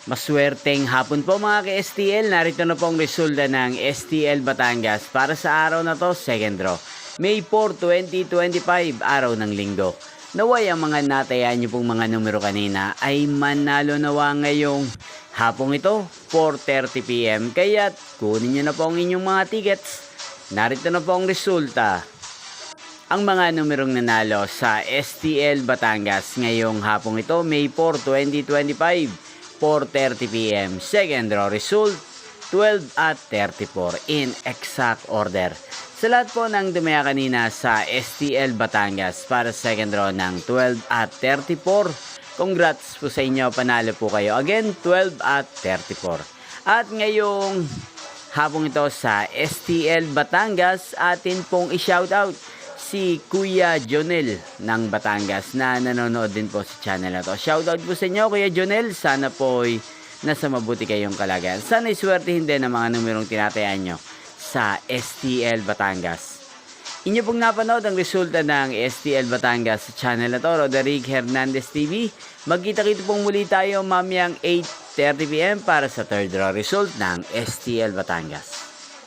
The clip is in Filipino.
Maswerteng hapon po mga ka-STL. Narito na po ang resulta ng STL Batangas para sa araw na to, second draw. May 4, 2025, araw ng linggo. Naway ang mga natayaan nyo pong mga numero kanina ay manalo nawa ngayong hapong ito, 4:30 PM. Kaya kunin nyo na po ang inyong mga tickets. Narito na po ang resulta. Ang mga numerong nanalo sa STL Batangas ngayong hapong ito, May 4, 2025, 4:30 PM. Second draw result, 12 at 34 in exact order. Sa lahat po ng dumaya kanina sa STL Batangas para second draw ng 12 at 34, congrats po sa inyo, panalo po kayo. Again, 12 at 34. At ngayong hapong ito sa STL Batangas, atin pong i-shoutout si Kuya Jonel ng Batangas na nanonood din po sa channel na to. Shoutout po sa inyo, Kuya Jonel. Sana po'y nasa mabuti kayong kalagayan. Sana iswertihin din ang mga numerong tinatayaan nyo sa STL Batangas. Inyo pong napanood ang resulta ng STL Batangas sa channel na to, Roderick Hernandez TV. Magkita-kita pong muli tayo mamayang 8:30 PM para sa third draw result ng STL Batangas.